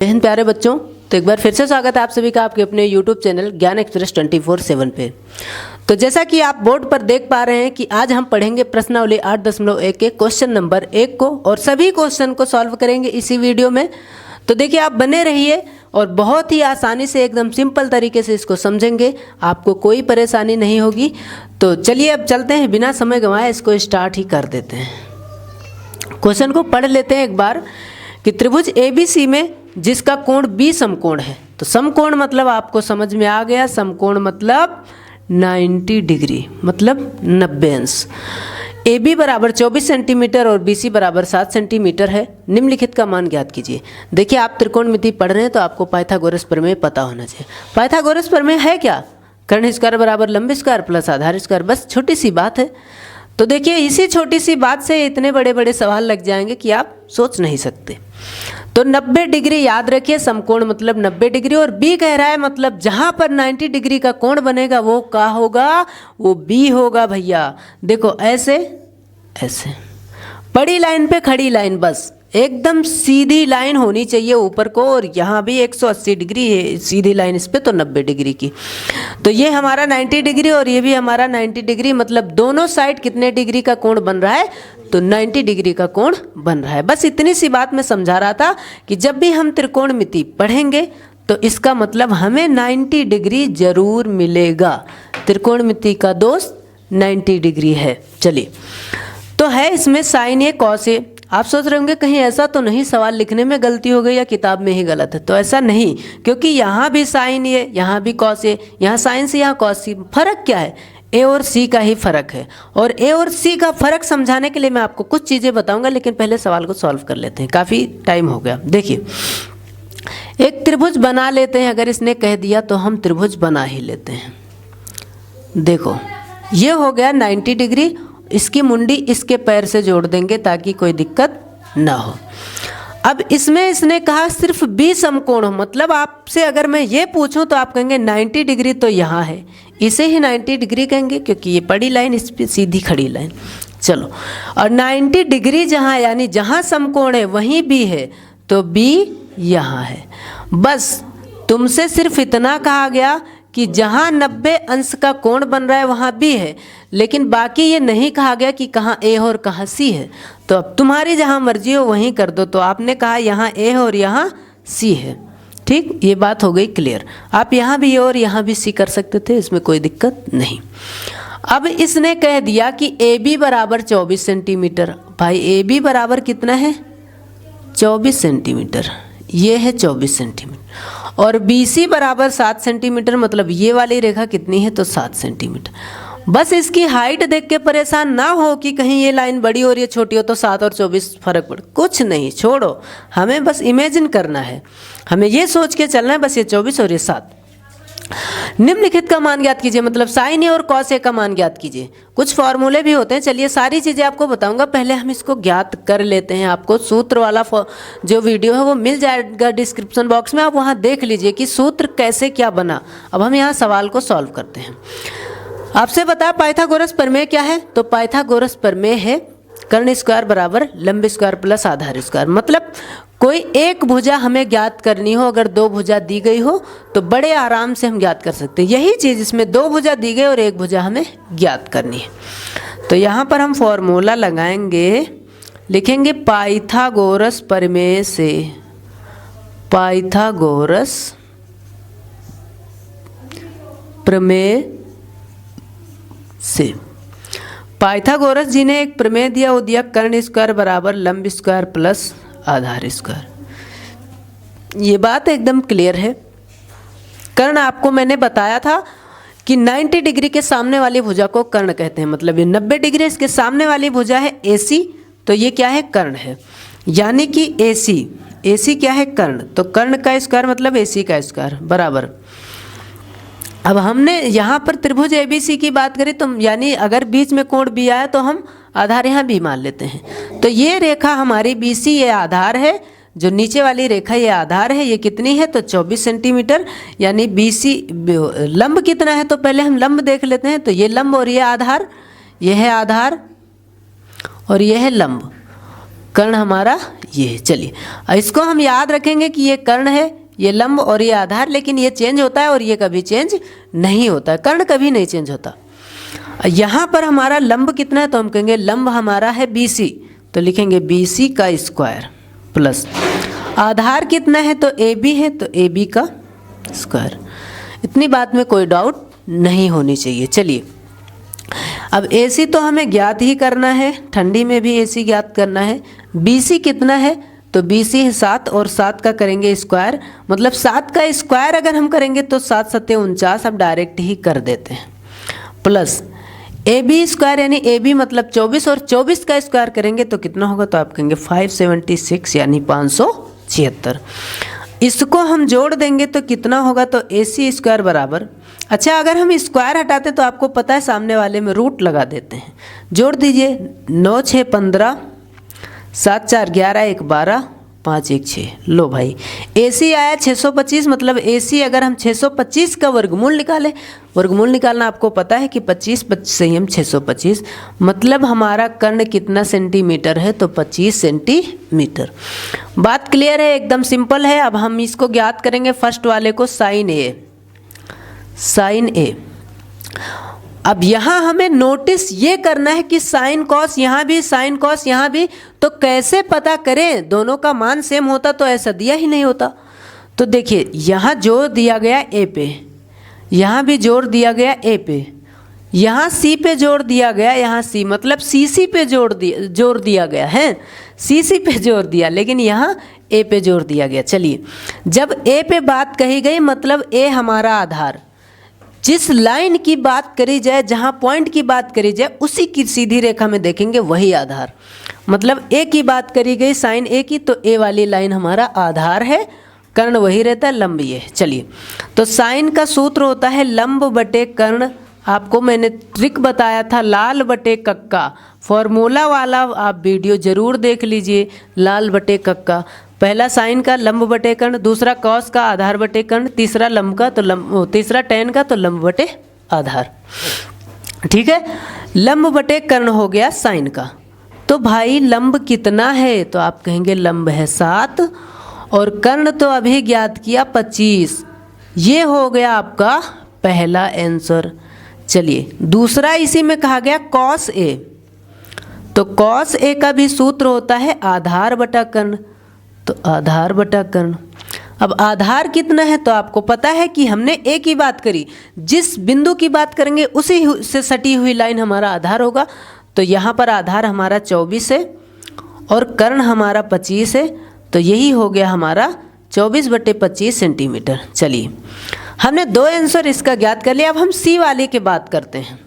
हिंद प्यारे बच्चों, तो एक बार फिर से स्वागत है आप सभी का आपके अपने YouTube चैनल ज्ञान एक्सप्रेस 24/7 पे। तो जैसा कि आप बोर्ड पर देख पा रहे हैं कि आज हम पढ़ेंगे प्रश्नावली 8.1 के क्वेश्चन नंबर 1 को और सभी क्वेश्चन को सॉल्व करेंगे इसी वीडियो में। तो देखिए, आप बने रहिए और बहुत ही आसानी से एकदम सिंपल तरीके से इसको समझेंगे, आपको कोई परेशानी नहीं होगी। तो चलिए अब चलते हैं, बिना समय गंवाए इसको स्टार्ट ही कर देते हैं। क्वेश्चन को पढ़ लेते हैं एक बार कि त्रिभुज ABC में जिसका कोण B समकोण है। तो समकोण मतलब आपको समझ में आ गया, समकोण मतलब 90 डिग्री मतलब 90 अंश। AB बराबर 24 सेंटीमीटर और BC बराबर 7 सेंटीमीटर है। निम्नलिखित का मान ज्ञात कीजिए। देखिए, आप त्रिकोणमिति पढ़ रहे हैं तो आपको पाइथागोरस प्रमेय पता होना चाहिए। पाइथागोरस प्रमेय है क्या? कर्ण स्क्वायर बराबर लंब स्क्वायर प्लस आधार स्क्वायर। बस छोटी सी बात है। तो देखिए, इसी छोटी सी बात से इतने बड़े बड़े सवाल लग जाएंगे कि आप सोच नहीं सकते। तो 90 डिग्री याद रखिए, समकोण मतलब 90 डिग्री और B कह रहा है मतलब जहां पर 90 डिग्री का कोण बनेगा वो क्या होगा? वो B होगा भैया। देखो ऐसे ऐसे बड़ी लाइन पे खड़ी लाइन, बस एकदम सीधी लाइन होनी चाहिए ऊपर को, और यहाँ भी 180 डिग्री है सीधी लाइन इस पे, तो 90 डिग्री की। तो ये हमारा 90 डिग्री और ये भी हमारा 90 डिग्री, मतलब दोनों साइड कितने डिग्री का कोण बन रहा है? तो 90 डिग्री का कोण बन रहा है। बस इतनी सी बात मैं समझा रहा था कि जब भी हम त्रिकोणमिति पढ़ेंगे तो इसका मतलब हमें 90 डिग्री जरूर मिलेगा। त्रिकोणमिति का दोस्त 90 डिग्री है। चलिए, तो है इसमें साइन ए कॉस ए। आप सोच रहे होंगे कहीं ऐसा तो नहीं सवाल लिखने में गलती हो गई या किताब में ही गलत है। तो ऐसा नहीं, क्योंकि यहाँ भी साइन ए, यहाँ भी कॉस ए, यहाँ साइन से यहाँ कॉस सी। फर्क क्या है? ए और सी का ही फर्क है। और ए और सी का फर्क समझाने के लिए मैं आपको कुछ चीज़ें बताऊंगा, लेकिन पहले सवाल को सॉल्व कर लेते हैं, काफ़ी टाइम हो गया। देखिए, एक त्रिभुज बना लेते हैं। अगर इसने कह दिया तो हम त्रिभुज बना ही लेते हैं। देखो, ये हो गया 90 डिग्री। इसकी मुंडी इसके पैर से जोड़ देंगे ताकि कोई दिक्कत ना हो। अब इसमें इसने कहा सिर्फ B समकोण हो, मतलब आपसे अगर मैं ये पूछूं तो आप कहेंगे 90 डिग्री तो यहाँ है, इसे ही 90 डिग्री कहेंगे क्योंकि ये बड़ी लाइन, इस पर सीधी खड़ी लाइन। चलो, और 90 डिग्री जहाँ यानी जहाँ समकोण है वहीं B है, तो B यहाँ है। बस तुमसे सिर्फ इतना कहा गया कि जहाँ 90 अंश का कोण बन रहा है वहाँ B है, लेकिन बाकी ये नहीं कहा गया कि कहाँ A और कहाँ C है। तो अब तुम्हारी जहाँ मर्जी हो वहीं कर दो। तो आपने कहा यहाँ A है और यहाँ C है। ठीक, ये बात हो गई क्लियर। आप यहाँ भी A और यहाँ भी C कर सकते थे, इसमें कोई दिक्कत नहीं। अब इसने कह दिया कि AB बराबर 24 सेंटीमीटर। भाई AB बराबर कितना है? 24 सेंटीमीटर। ये है 24 सेंटीमीटर। और BC बराबर 7 सेंटीमीटर, मतलब ये वाली रेखा कितनी है? तो 7 सेंटीमीटर। बस इसकी हाइट देख के परेशान ना हो कि कहीं ये लाइन बड़ी और ये छोटी हो तो 7 और 24 फर्क पड़, कुछ नहीं, छोड़ो। हमें बस इमेजिन करना है, हमें ये सोच के चलना है बस ये 24 और ये 7। निम्नलिखित का मान ज्ञात कीजिए, मतलब साइन ए और कॉस ए का मान ज्ञात कीजिए। कुछ फॉर्मूले भी होते हैं, चलिए सारी चीज़ें आपको बताऊंगा, पहले हम इसको ज्ञात कर लेते हैं। आपको सूत्र वाला जो वीडियो है वो मिल जाएगा डिस्क्रिप्शन बॉक्स में, आप वहाँ देख लीजिए कि सूत्र कैसे क्या बना। अब हम यहाँ सवाल को सॉल्व करते हैं। आपसे बताया पाइथागोरस प्रमेय क्या है? तो पाइथागोरस प्रमेय है कर्ण स्क्वायर बराबर लंब स्क्वायर प्लस आधार स्क्वायर। मतलब कोई एक भुजा हमें ज्ञात करनी हो, अगर दो भुजा दी गई हो तो बड़े आराम से हम ज्ञात कर सकते हैं। यही चीज़ इसमें दो भुजा दी गई और एक भुजा हमें ज्ञात करनी है। तो यहाँ पर हम फॉर्मूला लगाएंगे, लिखेंगे पाइथागोरस प्रमेय से, पाइथागोरस प्रमेय से। पाइथागोरस जी ने एक प्रमेय दिया, वो दिया कर्ण स्क्वायर बराबर लंब स्क्वायर प्लस आधार स्क्वायर। ये बात एकदम क्लियर है। कर्ण आपको मैंने बताया था कि 90 डिग्री के सामने वाली भुजा को कर्ण कहते हैं, मतलब ये 90 डिग्री इसके सामने वाली भुजा है AC, तो ये क्या है? कर्ण है। यानी कि AC क्या है? कर्ण। तो कर्ण का स्क्वायर मतलब AC का स्क्वायर बराबर। अब हमने यहाँ पर त्रिभुज ABC की बात करी, तो यानी अगर बीच में कोण B आया तो हम आधार यहाँ B मान लेते हैं। तो ये रेखा हमारी BC ये आधार है, जो नीचे वाली रेखा ये आधार है। ये कितनी है? तो 24 सेंटीमीटर। यानी BC लंब कितना है? तो पहले हम लंब देख लेते हैं। तो ये लंब और ये आधार, ये है आधार और ये है लंब। कर्ण हमारा ये है। चलिए इसको हम याद रखेंगे कि ये कर्ण है, ये लंब और ये आधार, लेकिन ये चेंज होता है और ये कभी चेंज नहीं होता है, कर्ण कभी नहीं चेंज होता। यहाँ पर हमारा लंब कितना है तो हम कहेंगे लंब हमारा है BC, तो लिखेंगे BC का स्क्वायर प्लस आधार कितना है तो AB है, तो AB का स्क्वायर। इतनी बात में कोई डाउट नहीं होनी चाहिए। चलिए अब AC तो हमें ज्ञात ही करना है, ठंडी में भी AC ज्ञात करना है। BC कितना है तो BC है 7 और 7 का करेंगे स्क्वायर, मतलब 7 का स्क्वायर अगर हम करेंगे तो 7 7 49, अब डायरेक्ट ही कर देते हैं, प्लस AB स्क्वायर यानी AB मतलब 24 और 24 का स्क्वायर करेंगे तो कितना होगा तो आप कहेंगे 576 यानी 576। इसको हम जोड़ देंगे तो कितना होगा तो AC स्क्वायर बराबर, अच्छा अगर हम स्क्वायर हटाते तो आपको पता है सामने वाले में रूट लगा देते हैं, जोड़ दीजिए 9 6 15, 7 4 11, 1 12, 5 1 6। लो भाई AC आया 625, मतलब AC अगर हम 625 का वर्गमूल निकालें, वर्गमूल निकालना आपको पता है कि 25 से ही हम 625, मतलब हमारा कर्ण कितना सेंटीमीटर है तो 25 सेंटीमीटर। बात क्लियर है, एकदम सिंपल है। अब हम इसको ज्ञात करेंगे फर्स्ट वाले को साइन A। अब यहाँ हमें नोटिस ये करना है कि साइन कॉस यहाँ भी, साइन कॉस यहाँ भी, तो कैसे पता करें, दोनों का मान सेम होता तो ऐसा दिया ही नहीं होता। तो देखिए यहाँ जोर दिया गया A पे, यहाँ भी जोर दिया गया A पे, यहाँ C पे जोर दिया गया, यहाँ C मतलब CC पे जोर दिया गया है, CC पे जोर दिया, लेकिन यहाँ A पे जोर दिया गया। चलिए जब A पे बात कही गई मतलब A हमारा आधार, जिस लाइन की बात करी जाए, जहाँ पॉइंट की बात करी जाए, उसी की सीधी रेखा में देखेंगे वही आधार, मतलब A की बात करी गई साइन A की, तो A वाली लाइन हमारा आधार है, कर्ण वही रहता है, लंब ये है। चलिए तो साइन का सूत्र होता है लंब बटे कर्ण, आपको मैंने ट्रिक बताया था लाल बटे कक्का, फॉर्मूला वाला आप वीडियो ज़रूर देख लीजिए, लाल बटे कक्का। पहला साइन का लंब बटे कर्ण, दूसरा कॉस का आधार बटे कर्ण, तीसरा लंब का तो लंब, तीसरा टेन का तो लंब बटे आधार। ठीक है, लंब बटे कर्ण हो गया साइन का। तो भाई लंब कितना है तो आप कहेंगे लंब है 7 और कर्ण तो अभी ज्ञात किया 25। ये हो गया आपका पहला आंसर। चलिए दूसरा इसी में कहा गया कॉस A, तो कॉस A का भी सूत्र होता है आधार बटा कर्ण, तो आधार बटा कर्ण। अब आधार कितना है तो आपको पता है कि हमने A की बात करी, जिस बिंदु की बात करेंगे उसी से सटी हुई लाइन हमारा आधार होगा। तो यहाँ पर आधार हमारा 24 है और कर्ण हमारा 25 है, तो यही हो गया हमारा 24/25 सेंटीमीटर। चलिए हमने 2 आंसर इसका ज्ञात कर लिया। अब हम C वाले की बात करते हैं।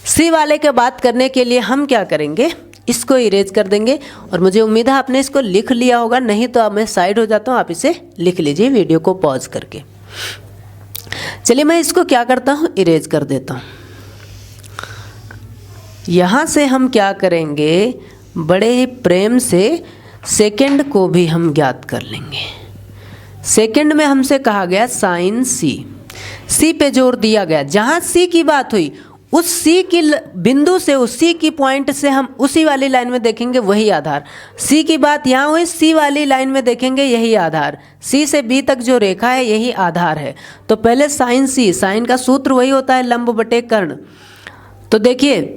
C वाले के बात करने के लिए हम क्या करेंगे, इसको इरेज कर देंगे, और मुझे उम्मीद है आपने इसको लिख लिया होगा, नहीं तो अब मैं साइड हो जाता हूँ, आप इसे लिख लीजिए वीडियो को पॉज करके। चलिए मैं इसको क्या करता हूँ, इरेज कर देता हूँ। यहाँ से हम क्या करेंगे, बड़े ही प्रेम से सेकंड को भी हम ज्ञात कर लेंगे। सेकंड में हमसे कहा गया साइन C पे जोर दिया गया, जहाँ C की बात हुई उस C की बिंदु से, उस C की पॉइंट से हम उसी वाली लाइन में देखेंगे वही आधार। C की बात यहाँ हुई, C वाली लाइन में देखेंगे यही आधार, C से B तक जो रेखा है यही आधार है। तो पहले साइन C, साइन का सूत्र वही होता है लंब बटे कर्ण। तो देखिए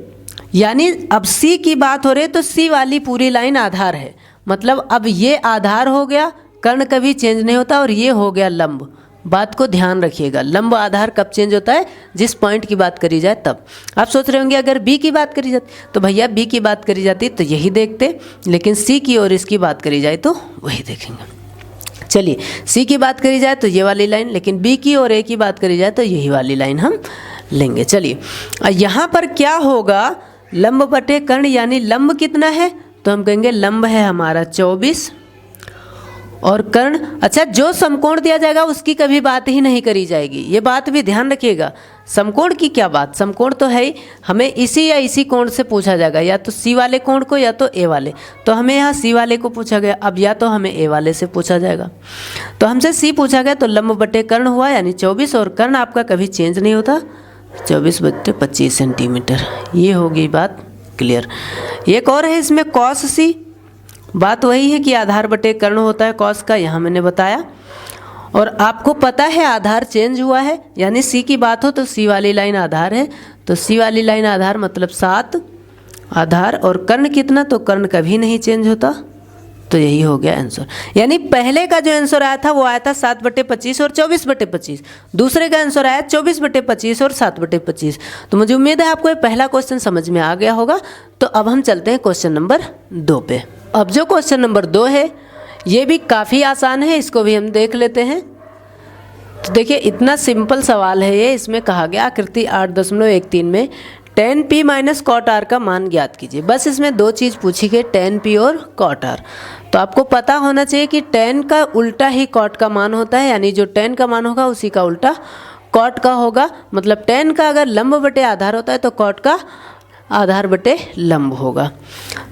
यानी अब C की बात हो रही है तो C वाली पूरी लाइन आधार है, मतलब अब ये आधार हो गया, कर्ण कभी चेंज नहीं होता, और ये हो गया लंब। बात को ध्यान रखिएगा, लंब आधार कब चेंज होता है, जिस पॉइंट की बात करी जाए तब। आप सोच रहे होंगे अगर B की बात करी जाती तो भैया B की बात करी जाती तो यही देखते, लेकिन C की और इसकी बात करी जाए तो वही देखेंगे। चलिए C की बात करी जाए तो ये वाली लाइन, लेकिन B की और A की बात करी जाए तो यही वाली लाइन हम लेंगे। चलिए यहाँ पर क्या होगा, लंब बटे कर्ण, यानी लंब कितना है तो हम कहेंगे लंब है हमारा 24 और कर्ण, अच्छा जो समकोण दिया जाएगा उसकी कभी बात ही नहीं करी जाएगी, ये बात भी ध्यान रखिएगा। समकोण की क्या बात, समकोण तो है ही, हमें इसी या इसी कोण से पूछा जाएगा, या तो C वाले कोण को या तो A वाले। तो हमें यहाँ C वाले को पूछा गया, अब या तो हमें A वाले से पूछा जाएगा। तो हमसे C पूछा गया तो लंब बटे कर्ण हुआ यानी 24, और कर्ण आपका कभी चेंज नहीं होता, 24/25 सेंटीमीटर। ये होगी बात क्लियर। एक और है इसमें कॉस C, बात वही है कि आधार बटे कर्ण होता है कॉस का, यहाँ मैंने बताया। और आपको पता है आधार चेंज हुआ है, यानी सी की बात हो तो सी वाली लाइन आधार है, तो सी वाली लाइन आधार मतलब 7 आधार, और कर्ण कितना, तो कर्ण कभी नहीं चेंज होता, तो यही हो गया आंसर। यानी पहले का जो आंसर आया था वो आया था 7/25 और 24/25, दूसरे का आंसर आया 24/25 और 7/25। तो मुझे उम्मीद है आपको ये पहला क्वेश्चन समझ में आ गया होगा। तो अब हम चलते हैं क्वेश्चन नंबर 2 पे। अब जो क्वेश्चन नंबर 2 है ये भी काफ़ी आसान है, इसको भी हम देख लेते हैं। तो देखिए इतना सिंपल सवाल है ये। इसमें कहा गया आकृति 8.13 में tan p minus cot R का मान ज्ञात कीजिए। बस इसमें 2 चीज़ पूछी गई, tan p और कॉट आर। तो आपको पता होना चाहिए कि tan का उल्टा ही कॉट का मान होता है, यानी जो tan का मान होगा उसी का उल्टा कॉट का होगा। मतलब tan का अगर लंब बटे आधार होता है तो कॉट का आधार बटे लंब होगा।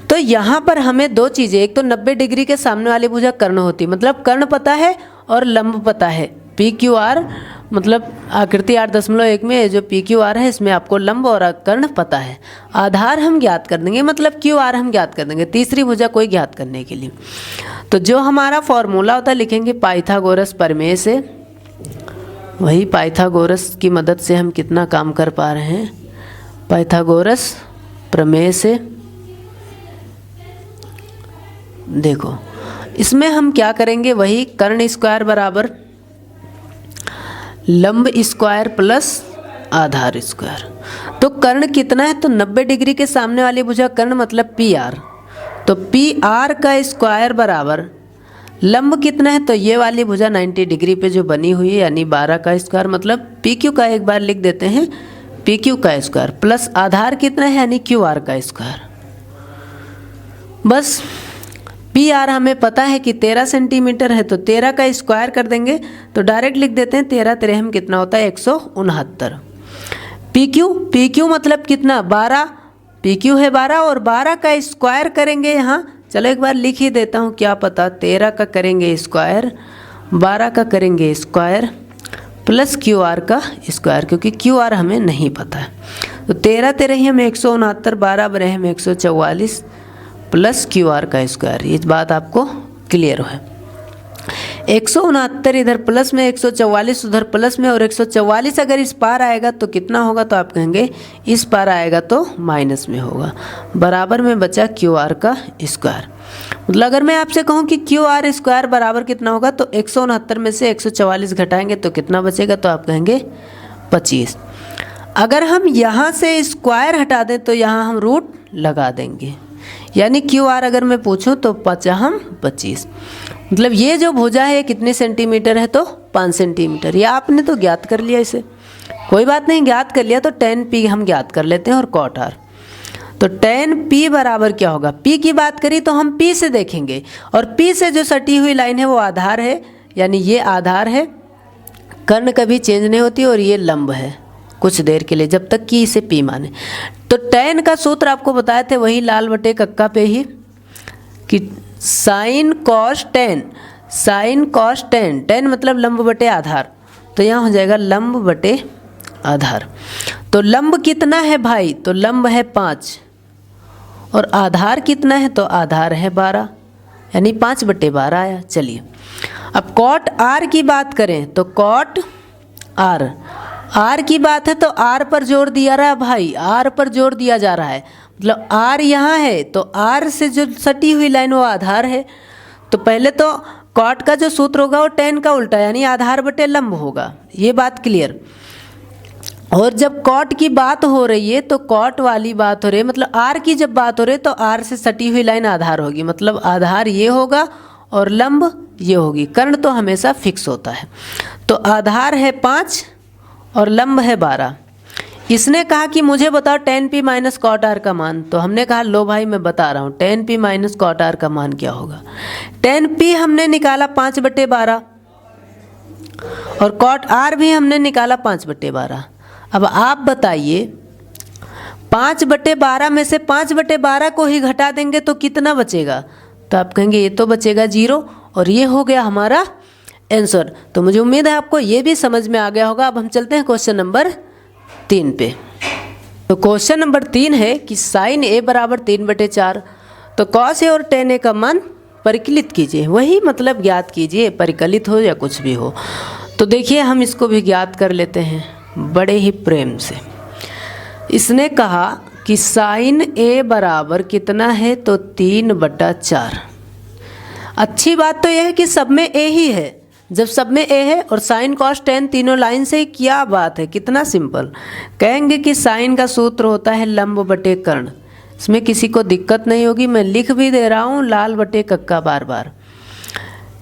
तो यहाँ पर हमें 2 चीज़ें, एक तो 90 डिग्री के सामने वाली भुजा कर्ण होती, मतलब कर्ण पता है और लंब पता है। पी क्यू आर मतलब आकृति 8.1 में जो पी क्यू आर है इसमें आपको लंब और कर्ण पता है। आधार हम ज्ञात कर देंगे, मतलब क्यू आर हम ज्ञात कर देंगे, तीसरी भुजा कोई ज्ञात करने के लिए। तो जो हमारा फॉर्मूला होता है लिखेंगे पाइथागोरस प्रमेय से। वही पाइथागोरस की मदद से हम कितना काम कर पा रहे हैं, पाइथागोरस प्रमेय से। देखो इसमें हम क्या करेंगे, वही कर्ण स्क्वायर बराबर लंब स्क्वायर प्लस आधार स्क्वायर। तो कर्ण कितना है, तो 90 डिग्री के सामने वाली भुजा कर्ण मतलब पी आर, तो पी आर का स्क्वायर बराबर लंब कितना है, तो ये वाली भुजा 90 डिग्री पे जो बनी हुई है यानी 12 का स्क्वायर, मतलब पी क्यू का एक बार लिख देते हैं पी क्यू का स्क्वायर, प्लस आधार कितना है यानी क्यू आर का स्क्वायर। बस पी आर हमें पता है कि 13 सेंटीमीटर है, तो 13 का स्क्वायर कर देंगे तो डायरेक्ट लिख देते हैं 13 13 में कितना होता है 169। पी क्यू मतलब कितना 12, पी क्यू है 12 और 12 का स्क्वायर करेंगे यहाँ। चलो एक बार लिख ही देता हूँ, क्या पता 13 का करेंगे स्क्वायर, 12 का करेंगे स्क्वायर प्लस क्यू आर का स्क्वायर, क्योंकि क्यू आर हमें नहीं पता है। तो 13 13 ही हमें 169, 12 बने हमें 144 प्लस क्यू आर का स्क्वायर। ये बात आपको क्लियर है। 169 इधर प्लस में, 144 उधर प्लस में, और 144 अगर इस पार आएगा तो कितना होगा, तो आप कहेंगे इस पार आएगा तो माइनस में होगा। बराबर में बचा क्यू आर का स्क्वायर। मतलब अगर मैं आपसे कहूँ कि क्यू आर स्क्वायर बराबर कितना होगा, तो 169 में से 144 घटाएंगे तो कितना बचेगा, तो आप कहेंगे 25। अगर हम यहाँ से स्क्वायर हटा दें तो यहाँ हम रूट लगा देंगे, यानी क्यू आर अगर मैं पूछूं तो 25। मतलब ये जो भुजा है कितने सेंटीमीटर है, तो 5 सेंटीमीटर। ये आपने तो ज्ञात कर लिया, इसे कोई बात नहीं, ज्ञात कर लिया। तो tan p हम ज्ञात कर लेते हैं और cot r। तो tan p बराबर क्या होगा, p की बात करी तो हम p से देखेंगे, और p से जो सटी हुई लाइन है वो आधार है, यानी ये आधार है, कर्ण कभी चेंज नहीं होती, और ये लंब है कुछ देर के लिए जब तक कि इसे p माने। तो tan का सूत्र आपको बताए थे वही लाल बटे कक्का पे ही, कि sine cos tan, sine cos tan, ten मतलब लंब बटे आधार, तो यहाँ हो जाएगा लंब बटे आधार। तो लंब कितना है भाई, तो लंब है 5 और आधार कितना है, तो आधार है 12, यानी 5/12 आया। चलिए अब कॉट आर की बात करें तो कॉट आर, आर की बात है तो आर पर जोर दिया रहा है भाई, आर पर जोर दिया जा रहा है। मतलब आर यहाँ है तो आर से जो सटी हुई लाइन वो आधार है। तो पहले तो कॉट का जो सूत्र होगा वो tan का उल्टा यानी आधार बटे लंब होगा, ये बात क्लियर। और जब कॉट की बात हो रही है तो कॉट वाली बात हो रही है, मतलब आर की जब बात हो रही है तो आर से सटी हुई लाइन आधार होगी, मतलब आधार ये होगा और लंब ये होगी। कर्ण तो हमेशा फिक्स होता है। तो आधार है 5 और लंब है 12। इसने कहा कि मुझे बताओ tan p minus cot R का मान, तो हमने कहा लो भाई मैं बता रहा हूँ tan p minus cot R का मान क्या होगा। tan p हमने निकाला 5/12 और कॉट आर भी हमने निकाला 5/12। अब आप बताइए 5/12 में से 5/12 को ही घटा देंगे तो कितना बचेगा, तो आप कहेंगे ये तो बचेगा 0, और ये हो गया हमारा आंसर। तो मुझे उम्मीद है आपको ये भी समझ में आ गया होगा। अब हम चलते हैं क्वेश्चन नंबर 3 पे। तो क्वेश्चन नंबर 3 है कि साइन a बराबर 3/4। तो कॉस ए और टेन ए का मान परिकलित कीजिए, वही मतलब ज्ञात कीजिए, परिकलित हो या कुछ भी हो। तो देखिए हम इसको भी ज्ञात कर लेते हैं बड़े ही प्रेम से। इसने कहा कि साइन ए बराबर कितना है, तो 3/4। अच्छी बात तो यह है कि सब में ए ही है। जब सब में ए है और साइन कॉस टेन तीनों लाइन से, क्या बात है, कितना सिंपल। कहेंगे कि साइन का सूत्र होता है लंब बटे कर्ण। इसमें किसी को दिक्कत नहीं होगी, मैं लिख भी दे रहा हूँ लाल बटे कक्का बार बार,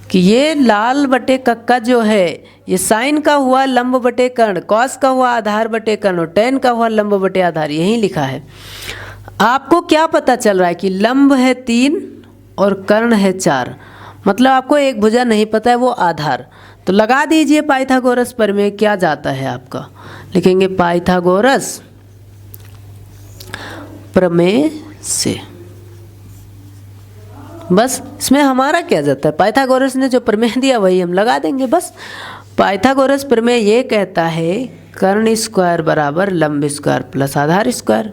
कि ये लाल बटे कक्का जो है ये साइन का हुआ लंब बटे कर्ण, कॉस का हुआ आधार बटे कर्ण और टेन का हुआ लंब बटे आधार, यही लिखा है। आपको क्या पता चल रहा है कि लंब है 3 और कर्ण है 4, मतलब आपको एक भुजा नहीं पता है, वो आधार। तो लगा दीजिए पाइथागोरस प्रमेय, क्या जाता है आपका, लिखेंगे पाइथागोरस प्रमेय से। बस इसमें हमारा क्या जाता है, पाइथागोरस ने जो प्रमेय दिया वही हम लगा देंगे बस। पाइथागोरस प्रमेय ये कहता है कर्ण स्क्वायर बराबर लंब स्क्वायर प्लस आधार स्क्वायर।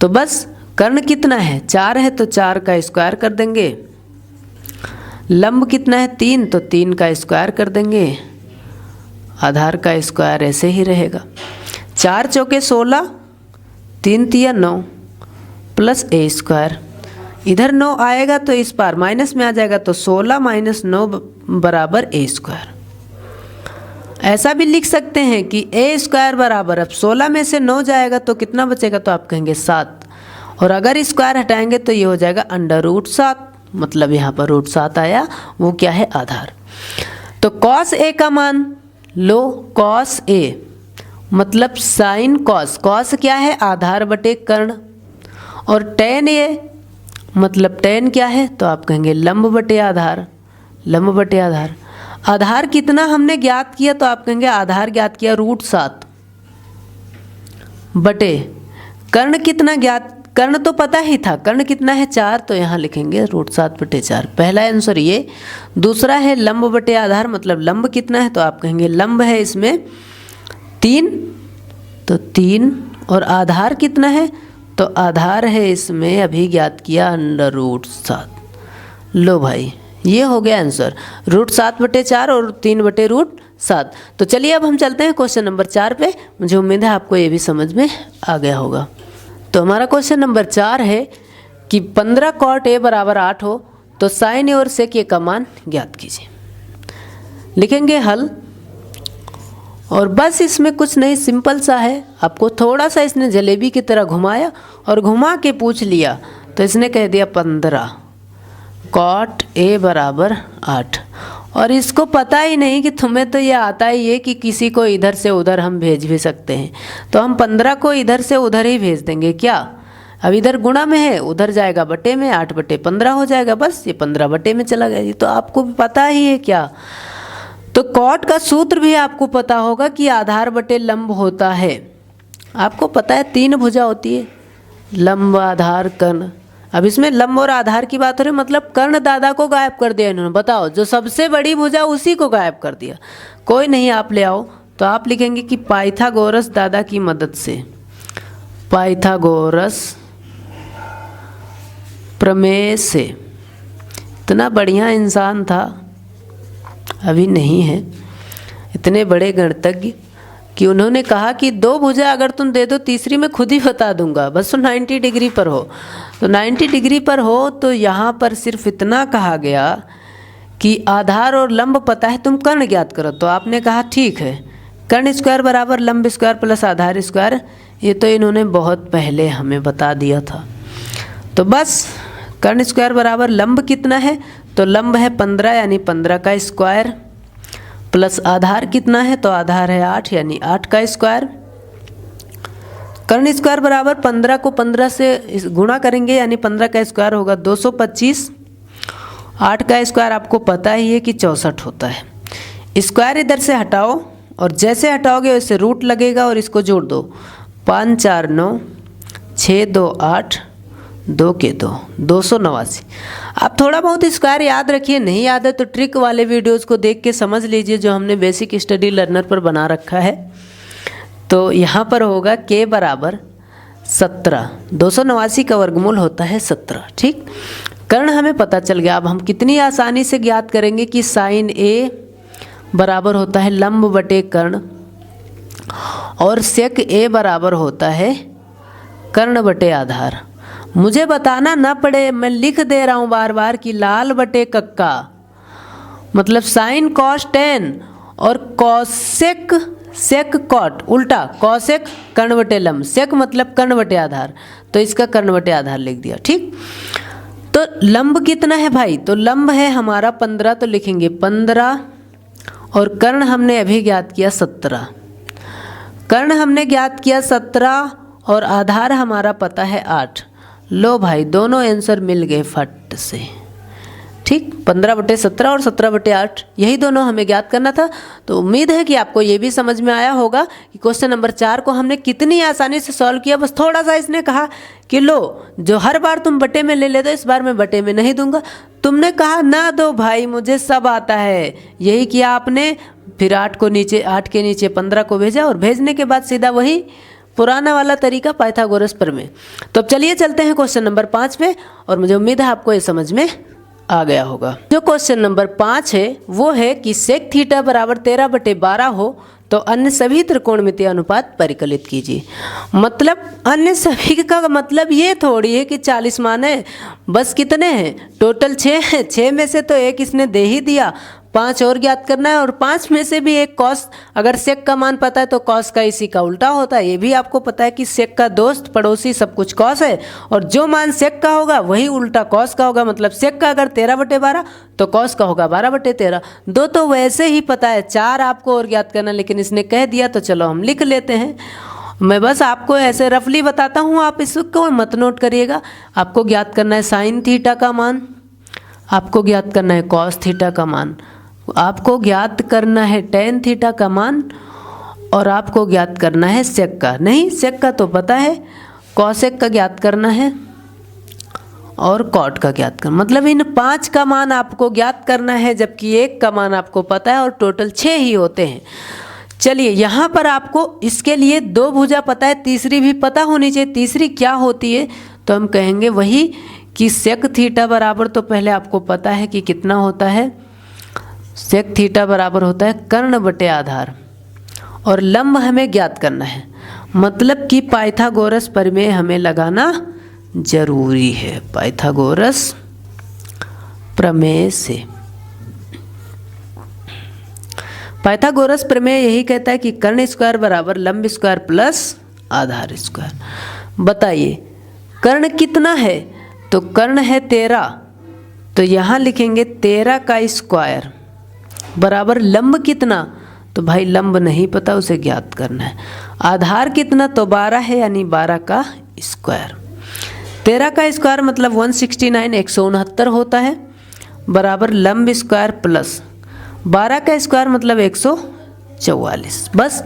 तो बस कर्ण कितना है, 4 है, तो 4 का स्क्वायर कर देंगे। लंब कितना है, 3, तो 3 का स्क्वायर कर देंगे। आधार का स्क्वायर ऐसे ही रहेगा। 4 चौके 16, 3 तिया 9 प्लस ए स्क्वायर। इधर 9 आएगा तो इस पार माइनस में आ जाएगा, तो 16 - 9 बराबर ए स्क्वायर। ऐसा भी लिख सकते हैं कि ए स्क्वायर बराबर, अब 16 में से 9 जाएगा तो कितना बचेगा, तो आप कहेंगे 7, और अगर स्क्वायर हटाएंगे तो ये हो जाएगा √7, मतलब यहाँ पर √7 आया, वो क्या है, आधार। तो कॉस ए का मान लो, कॉस ए मतलब साइन कॉस, कॉस क्या है, आधार बटे कर्ण, और टेन ए मतलब टेन क्या है, तो आप कहेंगे लंब बटे आधार, लंब बटे आधार। आधार कितना हमने ज्ञात किया, तो आप कहेंगे आधार ज्ञात किया √7 बटे कर्ण कितना ज्ञात, कर्ण तो पता ही था, कर्ण कितना है 4, तो यहाँ लिखेंगे √7 बटे 4। पहला आंसर ये। दूसरा है लंब बटे आधार, मतलब लंब कितना है, तो आप कहेंगे लंब है इसमें 3, तो 3, और आधार कितना है, तो आधार है इसमें अभी ज्ञात किया √7। लो भाई ये हो गया आंसर, √7 बटे 4 और 3 बटे √7। तो चलिए अब हम चलते हैं क्वेश्चन नंबर 4 पे। मुझे उम्मीद है आपको ये भी समझ में आ गया होगा। तो हमारा क्वेश्चन नंबर 4 है कि 15 cot a बराबर 8 हो तो साइन ए और सेक ए का मान ज्ञात कीजिए। लिखेंगे हल, और बस इसमें कुछ नहीं, सिंपल सा है। आपको थोड़ा सा इसने जलेबी की तरह घुमाया और घुमा के पूछ लिया, तो इसने कह दिया 15 cot a बराबर 8, और इसको पता ही नहीं कि तुम्हें तो ये आता ही है कि किसी को इधर से उधर हम भेज भी सकते हैं, तो हम 15 को इधर से उधर ही भेज देंगे। क्या, अब इधर गुणा में है, उधर जाएगा बटे में, 8 बटे 15 हो जाएगा, बस ये 15 बटे में चला गया। ये तो आपको भी पता ही है। क्या, तो कॉट का सूत्र भी आपको पता होगा कि आधार बटे लंब होता है। आपको पता है 3 भुजा होती है, लंब आधार कर्ण। अब इसमें लंब और आधार की बात हो रही, मतलब कर्ण दादा को गायब कर दिया इन्होंने। बताओ, जो सबसे बड़ी भुजा उसी को गायब कर दिया। कोई नहीं, आप ले आओ। तो आप लिखेंगे कि पाइथागोरस दादा की मदद से, पाइथागोरस प्रमेय से। इतना बढ़िया इंसान था, अभी नहीं है। इतने बड़े गणितज्ञ कि उन्होंने कहा कि 2 भुजा अगर तुम दे दो, तीसरी मैं खुद ही बता दूंगा, बस तो 90 डिग्री पर हो। तो 90 डिग्री पर हो तो यहाँ पर सिर्फ इतना कहा गया कि आधार और लंब पता है, तुम कर्ण ज्ञात करो। तो आपने कहा ठीक है, कर्ण स्क्वायर बराबर लंब स्क्वायर प्लस आधार स्क्वायर। ये तो इन्होंने बहुत पहले हमें बता दिया था। तो बस कर्ण स्क्वायर बराबर लंब कितना है, तो लंब है 15 यानी 15 का स्क्वायर, प्लस आधार कितना है, तो आधार है 8 यानी 8 का स्क्वायर। कर्ण स्क्वायर बराबर 15 को 15 से गुणा करेंगे यानी 15 का स्क्वायर होगा 225। 8 का स्क्वायर आपको पता ही है कि 64 होता है। स्क्वायर इधर से हटाओ, और जैसे हटाओगे वैसे रूट लगेगा और इसको जोड़ दो। 5 4 9, 6 2 8, 2 के 2, 289। आप थोड़ा बहुत स्क्वायर याद रखिए, नहीं याद है तो ट्रिक वाले वीडियोस को देख के समझ लीजिए, जो हमने बेसिक स्टडी लर्नर पर बना रखा है। तो यहाँ पर होगा k बराबर 17, 289 का वर्गमूल होता है 17। ठीक, कर्ण हमें पता चल गया। अब हम कितनी आसानी से ज्ञात करेंगे कि साइन ए बराबर होता है लंब बटे कर्ण और सेक ए बराबर होता है कर्ण बटे आधार। मुझे बताना ना पड़े, मैं लिख दे रहा हूँ बार बार कि लाल बटे कक्का मतलब साइन कॉस टेन और कॉसेक सेक कॉट, उल्टा कॉसेक कर्ण बटे लंब, सेक मतलब कर्ण बटे आधार, तो इसका कर्ण बटे आधार लिख दिया। ठीक, तो लंब कितना है भाई? तो लंब है हमारा 15, तो लिखेंगे 15 और कर्ण हमने अभी ज्ञात किया 17। कर्ण हमने ज्ञात किया 17 और आधार हमारा पता है 8। लो भाई, दोनों आंसर मिल गए फट से। ठीक, 15/17 और 17/8 यही दोनों हमें ज्ञात करना था। तो उम्मीद है कि आपको ये भी समझ में आया होगा कि क्वेश्चन नंबर 4 को हमने कितनी आसानी से सॉल्व किया। बस थोड़ा सा इसने कहा कि लो, जो हर बार तुम बटे में ले लेते हो इस बार मैं बटे में नहीं दूंगा। तुमने कहा ना दो भाई, मुझे सब आता है, यही किया आपने। फिर 8 के नीचे 15 को भेजा और भेजने के बाद सीधा वही पुराना वाला तरीका पाइथागोरस प्रमेय। तो अब चलिए चलते हैं क्वेश्चन नंबर 5 पे, और मुझे उम्मीद है आपको ये समझ में आ गया होगा। जो क्वेश्चन नंबर 5 है वो है कि सेक थीटा बराबर 13/12 हो तो अन्य सभी त्रिकोणमितीय अनुपात परिकलित कीजिए। मतलब अन्य सभी का मतलब ये थोड़ी है कि 40 मान है, बस कितने हैं टोटल? 6 हैं। 6 में से तो एक इसने दे ही दिया, 5 और ज्ञात करना है, और 5 में से भी एक कॉस, अगर सेक का मान पता है तो कॉस का इसी का उल्टा होता है। ये भी आपको पता है कि सेक का दोस्त पड़ोसी सब कुछ कॉस है, और जो मान सेक का होगा वही उल्टा कॉस का होगा। मतलब सेक का अगर 13/12 तो कॉस का होगा 12/13। दो तो वैसे ही पता है, 4 आपको और ज्ञात करना, लेकिन इसने कह दिया तो चलो हम लिख लेते हैं। मैं बस आपको ऐसे रफली बताता हूँ, आप इसको मत नोट करिएगा। आपको ज्ञात करना है साइन थीटा का मान, आपको ज्ञात करना है कॉस थीटा का मान, आपको ज्ञात करना है टेन थीटा का मान, और आपको ज्ञात करना है सेक का। नहीं, सेक का तो पता है, कॉसेक का ज्ञात करना है और कॉट का ज्ञात करना। मतलब इन 5 का मान आपको ज्ञात करना है, जबकि 1 का मान आपको पता है, और टोटल 6 ही होते हैं। चलिए, यहाँ पर आपको इसके लिए 2 भुजा पता है, तीसरी भी पता होनी चाहिए। तीसरी क्या होती है? तो हम कहेंगे वही कि सेक थीटा बराबर, तो पहले आपको पता है कि कितना होता है, सेक थीटा बराबर होता है कर्ण बटे आधार, और लंब हमें ज्ञात करना है। मतलब कि पाइथागोरस प्रमेय हमें लगाना जरूरी है, पाइथागोरस प्रमेय से। पाइथागोरस प्रमेय यही कहता है कि कर्ण स्क्वायर बराबर लंब स्क्वायर प्लस आधार स्क्वायर। बताइए कर्ण कितना है? तो कर्ण है 13, तो यहाँ लिखेंगे 13 का स्क्वायर बराबर लंब कितना? तो भाई लंब नहीं पता, उसे ज्ञात करना है। आधार कितना? तो 12 है, यानी 12 का स्क्वायर। 13 का स्क्वायर मतलब 169 169 होता है, बराबर लंब स्क्वायर प्लस 12 का स्क्वायर मतलब 144। बस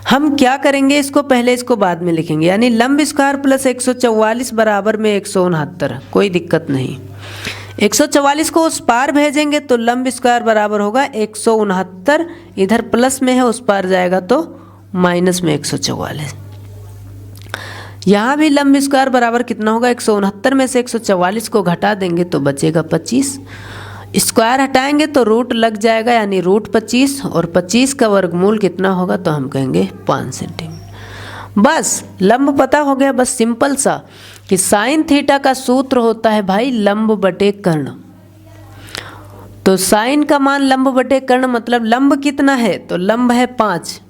हम क्या करेंगे, इसको पहले इसको बाद में लिखेंगे, यानी लंब स्क्वायर प्लस 144 बराबर में 169। कोई दिक्कत नहीं, 144 को उस पार भेजेंगे तो लंब स्क्वायर बराबर होगा 169, इधर प्लस में है उस पार जाएगा तो माइनस में 144। यहाँ भी लंब स्क्वायर बराबर कितना होगा? 169 में से 144 को घटा देंगे तो बचेगा 25। स्क्वायर हटाएंगे तो रूट लग जाएगा, यानी रूट 25, और 25 का वर्गमूल कितना होगा? तो हम कहेंगे 5 सेंटीमीटर। बस लंब पता हो गया। बस सिंपल सा कि साइन थीटा का सूत्र होता है भाई लंब बटे कर्ण। तो साइन का मान लंब बटे कर्ण, मतलब लंब कितना है? तो लंब है 5,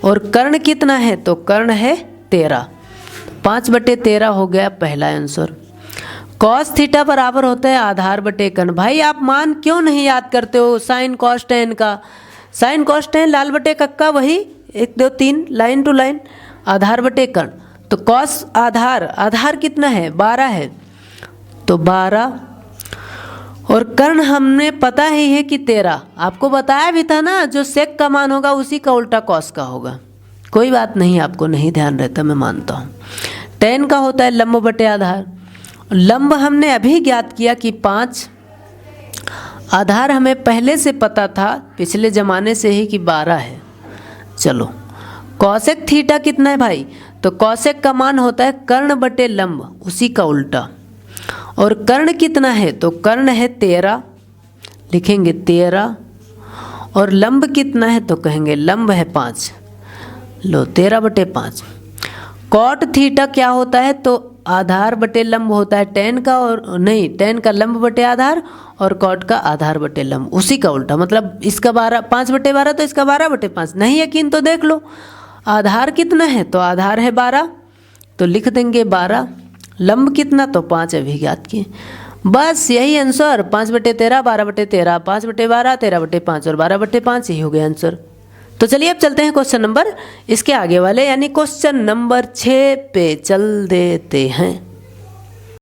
और कर्ण कितना है? तो कर्ण है 13। 5/13 हो गया पहला आंसर। कॉस थीटा बराबर होता है आधार बटे कर्ण। भाई आप मान क्यों नहीं याद करते हो साइन कॉस टेन का? साइन कॉस टेन लाल बटे कक्का, वही 1 2 3 लाइन टू लाइन, आधार बटे कर्ण। तो कॉस आधार, आधार कितना है? 12 है, तो 12, और कर्ण हमने पता ही है कि 13। आपको बताया भी था ना, जो सेक का मान होगा उसी का उल्टा कॉस का होगा। कोई बात नहीं, आपको नहीं ध्यान रहता, मैं मानता हूँ। टेन का होता है लंब बटे आधार। लंब हमने अभी ज्ञात किया कि 5, आधार हमें पहले से पता था पिछले ज़माने से ही कि 12 है। चलो कॉसेक थीटा कितना है भाई? तो कौशिक का मान होता है कर्ण बटे लंब, उसी का उल्टा। और कर्ण कितना है, तो कर्ण है 13, लिखेंगे 13। और लंब कितना है, तो कहेंगे लंब है 5, लो 13 बटे 5। कॉट थीटा क्या होता है, तो आधार बटे लंब होता है टेन का, और नहीं टेन का लंब बटे आधार और कॉट का आधार बटे लंब, उसी का उल्टा। मतलब इसका 5 बटे 12 तो इसका 12 बटे 5। नहीं यकीन तो देख लो, आधार कितना है, तो आधार है 12, तो लिख देंगे 12। लंब कितना, तो 5 अभी ज्ञात किए। बस यही आंसर, 5 बटे 13, 12 बटे 13, 5 बटे 12, 13 बटे 5 और 12 बटे 5, यही हो गया आंसर। तो चलिए अब चलते हैं क्वेश्चन नंबर इसके आगे वाले यानी क्वेश्चन नंबर 6 पे चल देते हैं।